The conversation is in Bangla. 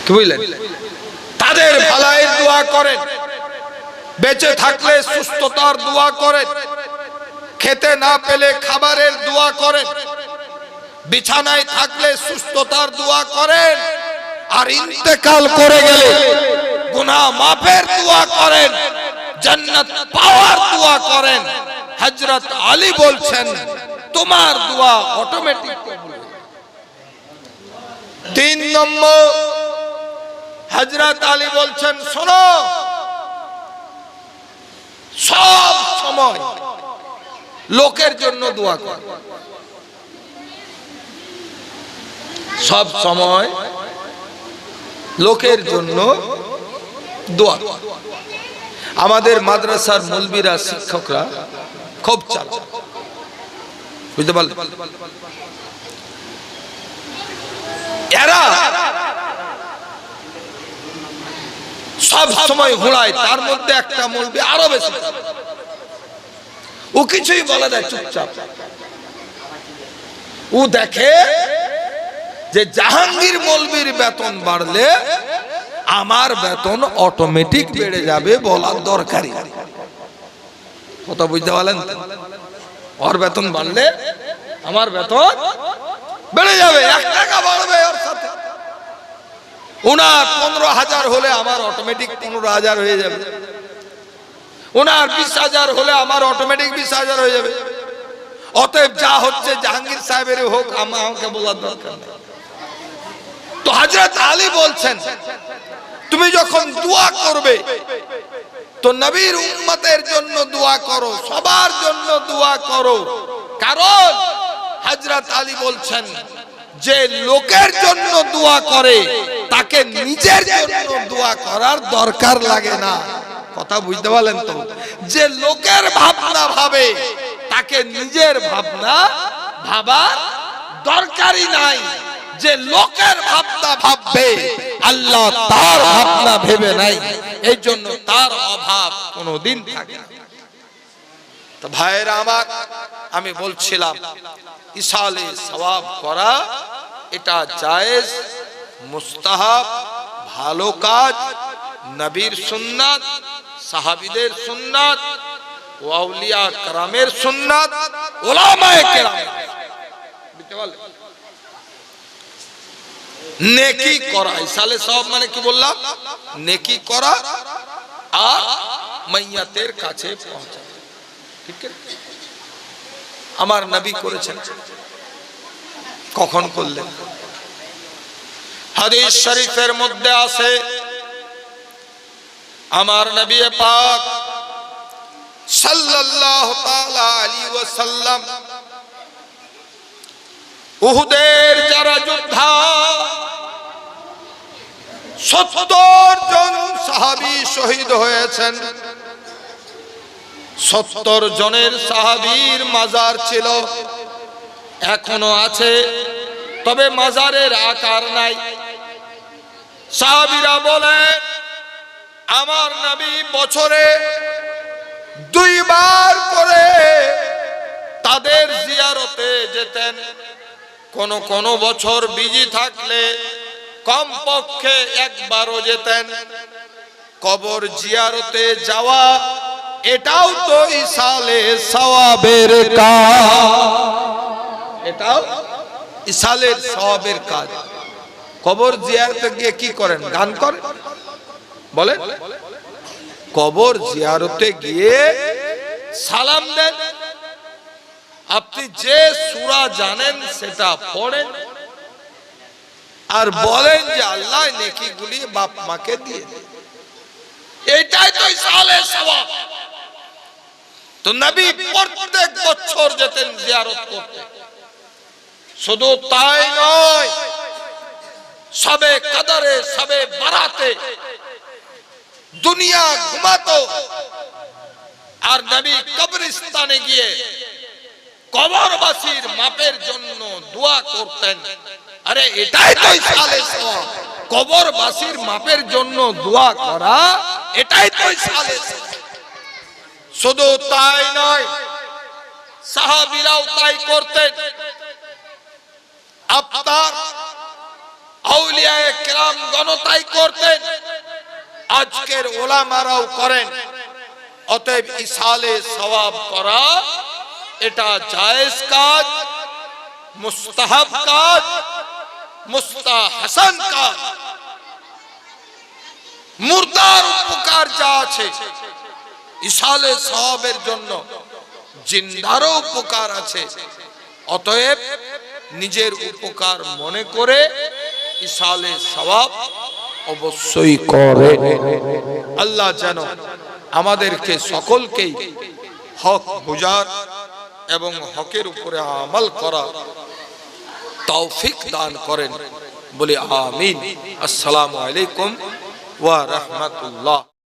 কি বুঝলেন? তাদের ভালাইয়ের দোয়া করেন, বেঁচে থাকলে সুস্থতার দোয়া করেন, খেতে না পেলে খাবারের দোয়া করেন, বিছানায় থাকলে সুস্থতার দোয়া করেন, আর ইন্তেকাল করে গেলে গুনাহ মাফের দোয়া করেন, জান্নাত পাওয়ার দোয়া করেন। হযরত আলী বলছেন তোমার দোয়া অটোমেটিক কবুল। 3 নম্বর হযরত আলী বলছেন শোনো, সব সময় লোকের জন্য দোয়া কর, সব সময় লোকের জন্য দোয়া। আমাদের মাদ্রাসার মুলবিরা, শিক্ষকরা খুব চালাক, বুঝতে পারলেন? এরা সব সময় ঘোড়ায়, তার মধ্যে একটা মুলবি আরো বেশি, ও কিছুই বলে না, চুপচাপ। ও দেখে যে জাহাঙ্গীর মৌলবীর বেতন বাড়লে আমার বেতন অটোমেটিক বেড়ে যাবে, বলার দরকারই কথা বুঝতে পারলেন? ওর বেতন বাড়লে আমার বেতন বেড়ে যাবে, 1 টাকা বাড়বে ওর সাথে। ওনার 15,000 হলে আমার অটোমেটিক 15,000 হয়ে যাবে, ওনার 20,000 হলে আমার অটোমেটিক 20,000 হয়ে যাবে। অতএব যা হচ্ছে জাহাঙ্গীর সাহেবের হোক, আমাকে বলার দরকার নেই। তো হযরত আলী বলছেন তুমি যখন দোয়া করবে তো নবীর উম্মতের জন্য দোয়া করো, সবার জন্য দোয়া করো। কারণ হযরত আলী বলছেন যে লোকের জন্য দোয়া করে তাকে নিজের জন্য দোয়া করার দরকার লাগে না। কথা বুঝতে পারলেন তো? যে লোকের ভাবনা ভাবে তাকে নিজের ভাবনা ভাবার দরকারই নাই। যে লোকের ভাবনা ভাববে আল্লাহ তার ভাবনা ভেবে নাই, এই জন্য তার অভাব কোনোদিন থাকে না। তো ভাইরা আমার, আমি বলছিলাম ইসালে সওয়াব করা এটা জায়েজ, মুস্তাহাব, ভালো কাজ, নবীর সুন্নাত, সাহাবীদের সুন্নাত, আউলিয়া কেরামের সুন্নাত, উলামায়ে কেরাম। বুঝতে পারলেন? নেকি করা, ইসালে সওয়াব মানে কি বললাম? নেকি করা আর মাইয়াতের কাছে পৌঁছা। ঠিক আছে? আমার নবী করেছেন। কখন করলেন? হাদিস শরীফের মধ্যে আছে আমার নবী পাক সাল্লাল্লাহু তাআলা আলাইহি ওয়াসাল্লাম উহুদের যারা যোদ্ধা 70 জন সাহাবী শহীদ হয়েছেন, 70 জনের সাহাবীর মাজার ছিল, এখনো আছে, তবে মাজারের আকার নাই। সাহাবীরা বলে আমার নবী বছরে 2 বার করে তাদের জিয়ারতে যেতেন। কোন বছর বিজি থাকলে কমপক্ষে 1 বারও যেতেন। কবর জিয়ারতে যাওয়া এটাও তো ইসালে সওয়াবের কাজ, এটাও ইসালের সওয়াবের কাজ। কবর জিয়ারতে গিয়ে কি করেন? গান করেন? বলেন? কবর জিয়ারতে গিয়ে সালাম দেন, আপনি যে সূরা জানেন সেটা পড়েন, আর বলেন যে আল্লাহ নেকিগুলি বাপ মাকে দিয়ে দেন। এটাই তো ইসালে সওয়াব। তো নবী প্রত্যেক বছর যেতেন জিয়ারত করতে। শুধু তাই নয়, সবে কদরে, সবে বারাতে দুনিয়া ঘুমাতো, আর নবী কবরস্থানে গিয়ে কবরবাসীর মাপের জন্য দোয়া করতেন। আরে এটাই তো ইসালে সওয়াব। কবরবাসীর মাপের জন্য দোয়া করা এটাই তো ইসালে সওয়াব। শুধু তাই নয়, সাহাবীরাও তাই করতেন। আপনার আউলিয়ায়ে কেরাম গণতাই করতেন, আজকের ওলামারাও করেন। অতএব ইসালে সওয়াব করা এটা জায়েজ কাজ, মুস্তাহাব কাজ, মুস্তাহসান কাজ। মুর্দার উপকার যা আছে ইসালে সওয়াবের জন্য জিন্দারও উপকার আছে। অতএব নিজের উপকার মনে করে ইসালে সওয়াব অবশ্যই করে। আল্লাহ যেন আমাদেরকে সকলকেই হক বুঝার এবং হকের উপরে আমল করা তৌফিক দান করেন, বলে আমিন। আসসালামু আলাইকুম ওয়া রাহমাতুল্লাহ।